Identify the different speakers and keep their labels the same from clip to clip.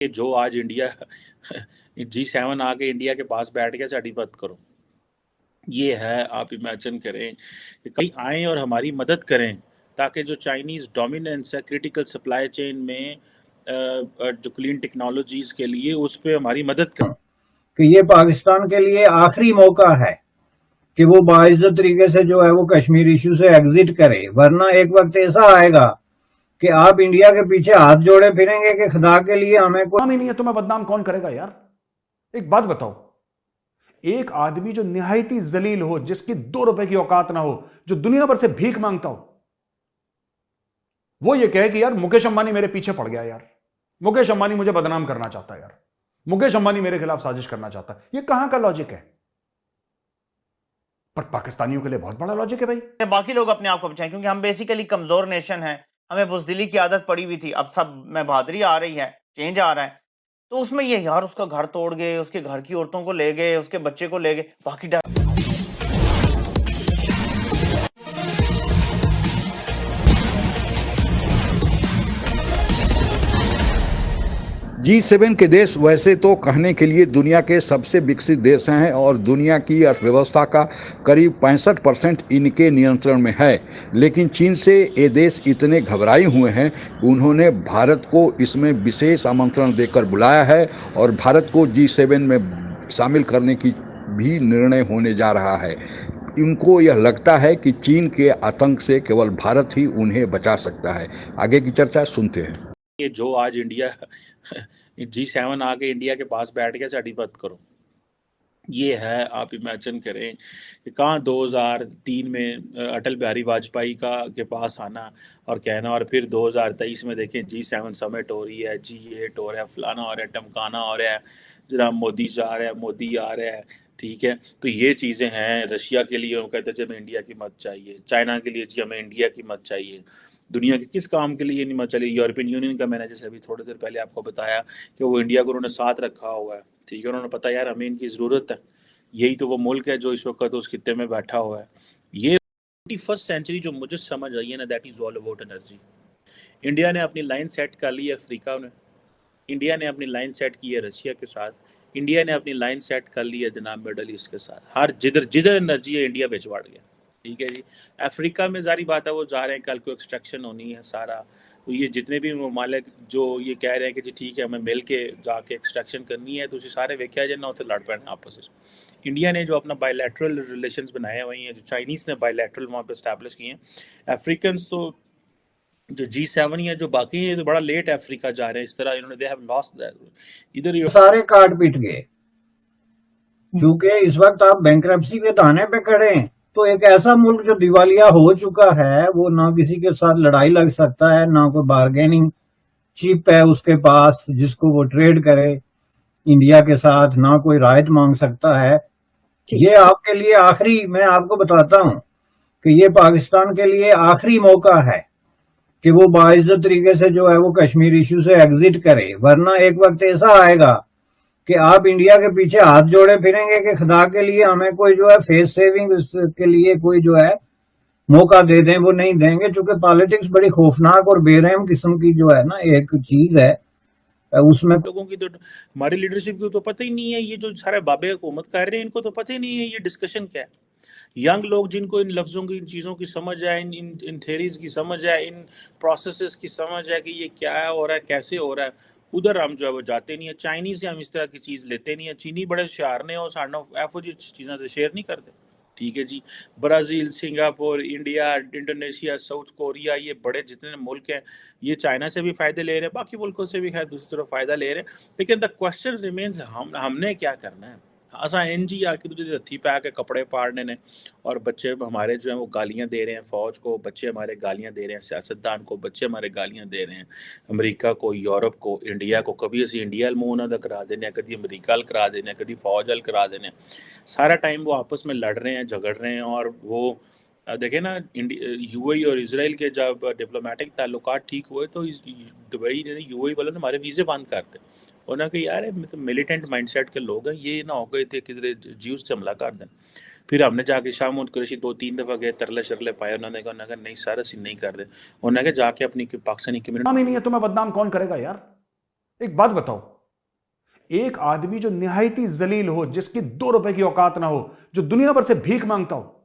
Speaker 1: कि जो आज इंडिया G7 आके इंडिया के पास बैठ गया, साड़ी मत करो। ये है, आप इमेजिन करें कि कहीं आए और हमारी मदद करें ताकि जो चाइनीज़ डोमिनेंस है क्रिटिकल सप्लाई चेन में जो क्लीन टेक्नोलॉजीज़ के लिए, उस पे हमारी मदद करें।
Speaker 2: कि ये पाकिस्तान के लिए आखिरी मौका है कि वो बाइज्जत तरीके से जो है वो कश्मीर इशू से एग्जिट करे, वरना एक वक्त ऐसा आएगा कि आप इंडिया के पीछे हाथ जोड़े फिरेंगे कि खुदा के लिए हमें कोई
Speaker 3: ही नहीं है तो मैं बदनाम कौन करेगा यार। एक बात बताओ, एक आदमी जो निहायती जलील हो, जिसकी 2 रुपए की औकात ना हो, जो दुनिया भर से भीख मांगता हो, वो ये कहे कि यार मुकेश अंबानी मेरे पीछे पड़ गया यार, मुकेश अंबानी मुझे बदनाम करना चाहता है यार, मुकेश अंबानी मेरे खिलाफ साजिश करना चाहता है। ये कहां का लॉजिक है? पर पाकिस्तानियों के लिए बहुत बड़ा लॉजिक है भाई।
Speaker 4: बाकी लोग अपने आप को बचाएं, क्योंकि हम बेसिकली कमजोर नेशन हैं, हमें बुजदिली की आदत पड़ी हुई थी। अब सब में बहादुरी आ रही है, चेंज आ रहा है, तो उसमें ये यार उसका घर तोड़ गए, उसके घर की औरतों को ले गए, उसके बच्चे को ले गए, बाकी
Speaker 5: G7 के देश वैसे तो कहने के लिए दुनिया के सबसे विकसित देश हैं और दुनिया की अर्थव्यवस्था का करीब 65% इनके नियंत्रण में है, लेकिन चीन से ये देश इतने घबराए हुए हैं, उन्होंने भारत को इसमें विशेष आमंत्रण देकर बुलाया है और भारत को G7 में शामिल करने की भी निर्णय होने जा रहा है। इनको यह लगता है कि चीन के आतंक से केवल भारत ही उन्हें बचा सकता है। आगे की चर्चा सुनते हैं।
Speaker 1: कि जो आज इंडिया G7 आके इंडिया के पास बैठ गया, साड़ी मत करो। ये है, आप इमेजिन करें कि कहाँ 2003 में अटल बिहारी वाजपेयी के पास आना और कहना, और फिर 2023 में देखें G7 समिट हो रही है, G8 हो रहा है, फलाना हो रहा है, टमकाना हो रहा है, जरा मोदी जा रहा है, मोदी आ रहा है, ठीक है। तो ये चीज़ें हैं। रशिया के लिए वो कहते हैं जी हमें इंडिया की मदद चाहिए, चाइना के लिए जी हमें इंडिया की मदद चाहिए। दुनिया के किस काम के लिए नहीं मदद चाहिए? यूरोपियन यूनियन का मैंने जैसे अभी थोड़ी देर पहले आपको बताया कि वो इंडिया को उन्होंने साथ रखा हुआ है, ठीक है। उन्होंने पता यार हमें इनकी ज़रूरत है, यही तो वो मुल्क है जो इस वक्त उस खित्ते में बैठा हुआ है। ये 21st सेंचुरी जो मुझे समझ आई है ना, that is all about energy. India ने अपनी लाइन सेट कर ली है अफ्रीका में, इंडिया ने अपनी लाइन सेट की है रशिया के साथ, इंडिया ने अपनी लाइन सेट कर ली है जनाब मिडल ईस्ट के साथ। हर जिधर जिधर एनर्जी है इंडिया भिजवाड़ गया, ठीक है जी। अफ्रीका में जारी बात है वो जा रहे हैं, कल को एक्सट्रैक्शन होनी है सारा, तो ये जितने भी ममालिक जो ये कह रहे हैं कि जी ठीक है हमें मिल के जाके एक्सट्रैक्शन करनी है, तो उसे सारे वेख्या जाए ना उसे लड़ पैना आपस में। इंडिया ने जो अपना बायलैटरल रिलेशंस बनाए हुए हैं, जो चाइनीज़ ने बायलैटरल वहाँ पे इस्टेब्लिश किए हैं, अफ्रीकन्स तो जो G7 या जो बाकी हैं तो बड़ा लेट अफ्रीका जा रहे हैं। इस तरह इन्होंने दे हैव लॉस्ट दैट इधर
Speaker 2: सारे काट पीट गए। चूंकि इस वक्त आप बैंकरप्सी के दाने पे खड़े हैं, तो एक ऐसा मुल्क जो दिवालिया हो चुका है, वो ना किसी के साथ लड़ाई लग सकता है, ना कोई बार्गेनिंग चिप है उसके पास जिसको वो ट्रेड करे इंडिया के साथ, ना कोई रायत मांग सकता है। ये आपके लिए आखिरी, मैं आपको बताता हूं कि ये पाकिस्तान के लिए आखिरी मौका है कि वो बाइज्जत तरीके से जो है वो कश्मीर इशू से एग्जिट करे, वरना एक वक्त ऐसा आएगा कि आप इंडिया के पीछे हाथ जोड़े फिरेंगे कि खुदा के लिए हमें कोई जो है फेस सेविंग के लिए कोई जो है मौका दे दें। वो नहीं देंगे, चूंकि पॉलिटिक्स बड़ी खौफनाक और बेरहम किस्म की जो है ना एक चीज है, उसमें
Speaker 1: लोगों की तो हमारी लीडरशिप की तो पता ही नहीं है। ये जो सारे बाबे हुकूमत कर रहे हैं इनको तो पता ही नहीं है ये डिस्कशन क्या है। यंग लोग जिनको इन लफ्ज़ों की, इन चीज़ों की समझ है, इन इन इन थेरीज की समझ है, इन प्रोसेसेस की समझ है कि ये क्या है हो रहा है, कैसे हो रहा है, उधर हम जो है वो जाते नहीं है। चाइनीज़ से हम इस तरह की चीज़ लेते नहीं है। चीनी बड़े होशियार ने और साढ़े एफो जी चीज़ें से शेयर नहीं करते, ठीक है जी। Brazil, Singapore, India, Indonesia, South Korea, ये बड़े जितने मुल्क हैं ये चाइना से भी फ़ायदे ले रहे हैं, बाकी मुल्कों से भी खैर दूसरी तरफ फ़ायदा ले रहे हैं। लेकिन द क्वेश्चन रिमेन्स हमने क्या करना है। असा इंज ही आके तुझे हथी पै के कपड़े पाड़ने ने, और बच्चे हमारे जो हैं वो गालियाँ दे रहे हैं फ़ौज को, बच्चे हमारे गालियाँ दे रहे हैं सियासतदान को, बच्चे हमारे गालियाँ दे रहे हैं अमेरिका को, यूरोप को, इंडिया को। कभी असी इंडिया मुँह उन्हों का करा देने, कभी अमेरिका अल करा देने, कभी फौज अल करा देने। सारा टाइम वो आपस में लड़ रहे हैं, झगड़ रहे हैं। और वो देखे ना यूएई और इसराइल के जब डिप्लोमेटिक ताल्लुकात ठीक हुए तो दुबई ने, यूएई वालों ने हमारे वीज़े बंद करते। उन्होंने कहा यार ये मतलब मिलिटेंट माइंडसेट के लोग हैं, ये ना हो गए थे किधर ज्यूस से हमला कर दें। फिर हमने जाके शाह कुरैशी 2-3 दफ़ा गए, तरले शरले पाए। उन्होंने कहा नहीं सारा सीन नहीं कर दे। उन्होंने कहा जाके अपनी पाकिस्तानी कम्युनिटी
Speaker 3: ही नहीं है तो मैं बदनाम कौन करेगा यार। एक बात बताओ, एक आदमी जो निहायती जलील हो, जिसकी 2 रुपए की औकात ना हो, जो दुनिया भर से भीख मांगता हो,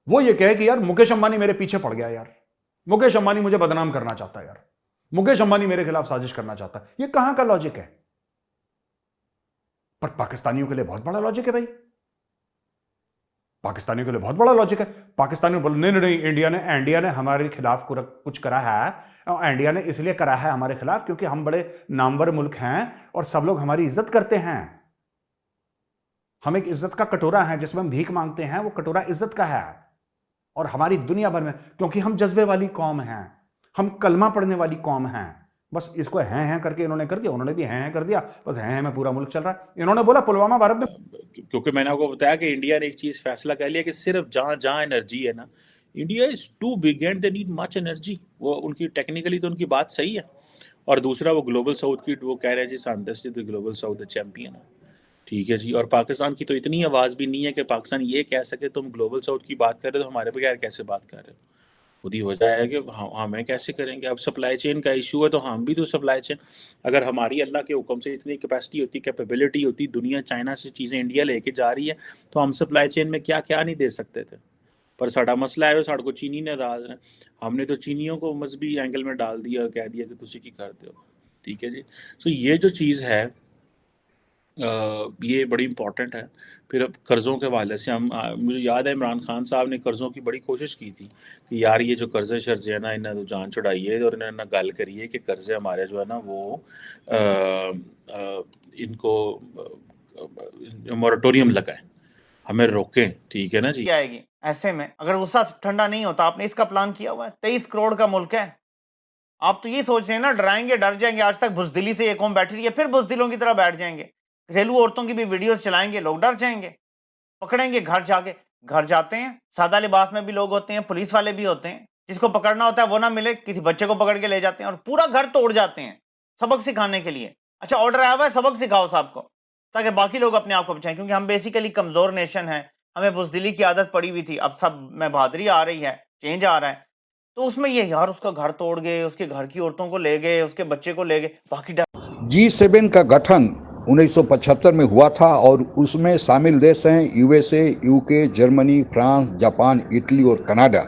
Speaker 3: वो ये कहे कि यार मुकेश अंबानी मेरे पीछे पड़ गया, यार मुकेश अंबानी मुझे बदनाम करना चाहता है, यार मुकेश अंबानी मेरे खिलाफ साजिश करना चाहता है। ये कहां का लॉजिक है? पर पाकिस्तानियों के लिए बहुत बड़ा लॉजिक है भाई, पाकिस्तानियों के लिए बहुत बड़ा लॉजिक है। पाकिस्तानियों बोले नहीं नहीं नहीं, इंडिया ने हमारे खिलाफ कुछ करा है, और इंडिया ने इसलिए करा है हमारे खिलाफ क्योंकि हम बड़े नामवर मुल्क हैं और सब लोग हमारी इज्जत करते हैं। हम एक इज्जत का कटोरा है जिसमें हम भीख मांगते हैं, वो कटोरा इज्जत का है। और हमारी दुनिया भर में, क्योंकि हम जज्बे वाली कौम हैं, हम कलमा पढ़ने वाली कौम हैं। बस इसको हैं करके इन्होंने कर दिया, उन्होंने भी हैं कर दिया, बस हैं में पूरा मुल्क चल रहा है। इन्होंने बोला पुलवामा भारत में,
Speaker 1: क्योंकि मैंने आपको बताया कि इंडिया ने एक चीज फैसला कर लिया कि सिर्फ जहां जहां एनर्जी है ना, India is too big and they need much energy. वो उनकी टेक्निकली तो उनकी बात सही है। और दूसरा वो ग्लोबल साउथ की वो कह रहे हैं जी सांदर्श जी, ग्लोबल साउथ द चैंपियन है, ठीक है जी। और पाकिस्तान की तो इतनी आवाज़ भी नहीं है कि पाकिस्तान ये कह सके तुम ग्लोबल साउथ की बात कर रहे हो तो हमारे बगैर कैसे बात कर रहे हो। खुदी वजह है कि हमें कैसे करेंगे। अब सप्लाई चेन का इशू है तो हम भी तो सप्लाई चेन, अगर हमारी अल्लाह के हुक्म से इतनी कैपेसिटी होती, कैपेबिलिटी होती, दुनिया चाइना से चीज़ें इंडिया लेके जा रही है, तो हम सप्लाई चेन में क्या क्या नहीं दे सकते थे। पर साड़ा मसला है साढ़े को चीनी ने राज है, हमने तो चीनियों को मजहबी एंगल में डाल दिया और कह दिया कि तुसी की करते हो, ठीक है जी। सो ये जो चीज़ है ये बड़ी इंपॉर्टेंट है। फिर अब कर्ज़ों के हवाले से मुझे याद है इमरान खान साहब ने कर्ज़ों की बड़ी कोशिश की थी कि यार ये जो कर्ज़े शर्जे है ना, इन्हें तो जान छुड़ाइए और इन्हें ना गल करिए कि कर्ज़े हमारे जो है ना वो इनको मोरेटोरियम लगाए, हमें रोकें, ठीक है ना जी।
Speaker 4: आएगी ऐसे में अगर गुस्सा ठंडा नहीं होता, आपने इसका प्लान किया हुआ है। 23 करोड़ का मुल्क है, आप तो ये सोच रहे हैं ना डराएंगे डर जाएंगे। आज तक बुजदिली से ये कौम बैठी रही है, फिर बुजदिलों की तरह बैठ जाएंगे। घरेलू औरतों की भी वीडियोस चलाएंगे, लोग डर जाएंगे, पकड़ेंगे घर जाके। घर जाते हैं, सादा लिबास में भी लोग होते हैं, पुलिस वाले भी होते हैं, जिसको पकड़ना होता है वो ना मिले, किसी बच्चे को पकड़ के ले जाते हैं और पूरा घर तोड़ जाते हैं सबक सिखाने के लिए। अच्छा ऑर्डर आया हुआ है सबक सिखाओ साहब को, ताकि बाकी लोग अपने आप को बचाएं, क्योंकि हम बेसिकली कमजोर नेशन है, हमें बुजदिली की आदत पड़ी हुई थी। अब सब में बहादुरी आ रही है, चेंज आ रहा है, तो उसमें ये यार उसका घर तोड़ गए, उसके घर की औरतों को ले गए, उसके बच्चे को ले गए, बाकी
Speaker 5: G7 का गठन 1975 में हुआ था और उसमें शामिल देश हैं USA, UK, Germany, France, Japan, Italy और कनाडा।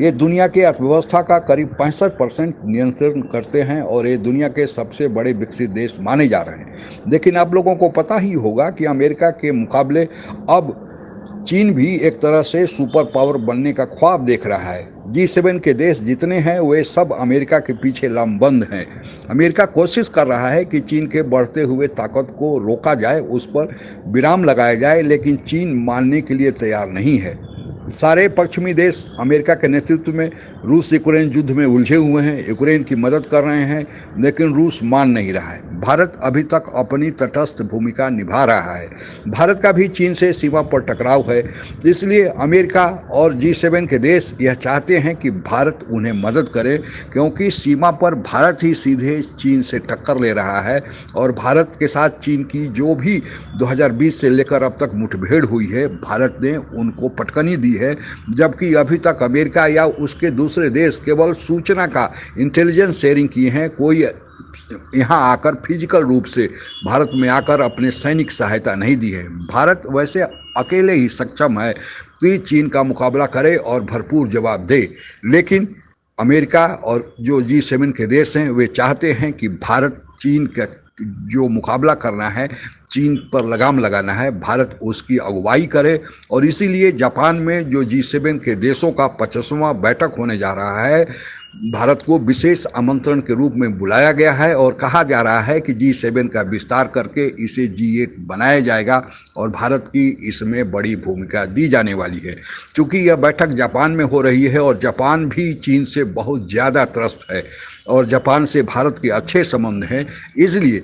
Speaker 5: ये दुनिया की अर्थव्यवस्था का करीब 65% नियंत्रण करते हैं और ये दुनिया के सबसे बड़े विकसित देश माने जा रहे हैं। लेकिन आप लोगों को पता ही होगा कि अमेरिका के मुकाबले अब चीन भी एक तरह से सुपर पावर बनने का ख्वाब देख रहा है। G7 के देश जितने हैं वे सब अमेरिका के पीछे लामबंद हैं। अमेरिका कोशिश कर रहा है कि चीन के बढ़ते हुए ताकत को रोका जाए, उस पर विराम लगाया जाए, लेकिन चीन मानने के लिए तैयार नहीं है। सारे पश्चिमी देश अमेरिका के नेतृत्व में रूस यूक्रेन युद्ध में उलझे हुए हैं, यूक्रेन की मदद कर रहे हैं, लेकिन रूस मान नहीं रहा है। भारत अभी तक अपनी तटस्थ भूमिका निभा रहा है। भारत का भी चीन से सीमा पर टकराव है, इसलिए अमेरिका और G7 के देश यह चाहते हैं कि भारत उन्हें मदद करे, क्योंकि सीमा पर भारत ही सीधे चीन से टक्कर ले रहा है और भारत के साथ चीन की जो भी 2020 से लेकर अब तक मुठभेड़ हुई है, भारत ने उनको पटकनी दी है, जबकि अभी तक अमेरिका या उसके दूसरे देश केवल सूचना का इंटेलिजेंस शेयरिंग किए हैं। कोई यहाँ आकर फिजिकल रूप से भारत में आकर अपने सैनिक सहायता नहीं दी है। भारत वैसे अकेले ही सक्षम है कि चीन का मुकाबला करे और भरपूर जवाब दे, लेकिन अमेरिका और जो G7 के देश हैं वे चाहते हैं कि भारत चीन का जो मुकाबला करना है, चीन पर लगाम लगाना है, भारत उसकी अगुवाई करे। और इसीलिए जापान में जो G7 के देशों का 25वां बैठक होने जा रहा है, भारत को विशेष आमंत्रण के रूप में बुलाया गया है और कहा जा रहा है कि G7 का विस्तार करके इसे G8 बनाया जाएगा और भारत की इसमें बड़ी भूमिका दी जाने वाली है। चूँकि यह बैठक जापान में हो रही है और जापान भी चीन से बहुत ज़्यादा त्रस्त है और जापान से भारत के अच्छे संबंध हैं, इसलिए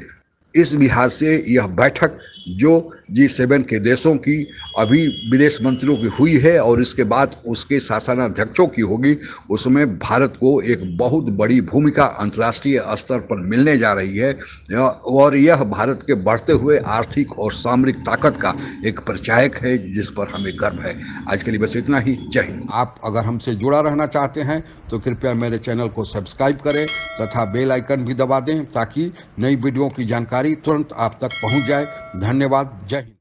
Speaker 5: इस लिहाज से यह बैठक जो G7 के देशों की अभी विदेश मंत्रियों की हुई है और इसके बाद उसके शासनाध्यक्षों की होगी, उसमें भारत को एक बहुत बड़ी भूमिका अंतर्राष्ट्रीय स्तर पर मिलने जा रही है और यह भारत के बढ़ते हुए आर्थिक और सामरिक ताकत का एक परिचायक है जिस पर हमें गर्व है। आज के लिए बस इतना ही। जय हिंद। आप अगर हमसे जुड़ा रहना चाहते हैं तो कृपया मेरे चैनल को सब्सक्राइब करें तथा बेल आइकन भी दबा दें ताकि नई वीडियो की जानकारी तुरंत आप तक पहुंच जाए। धन्यवाद। जय हिंद।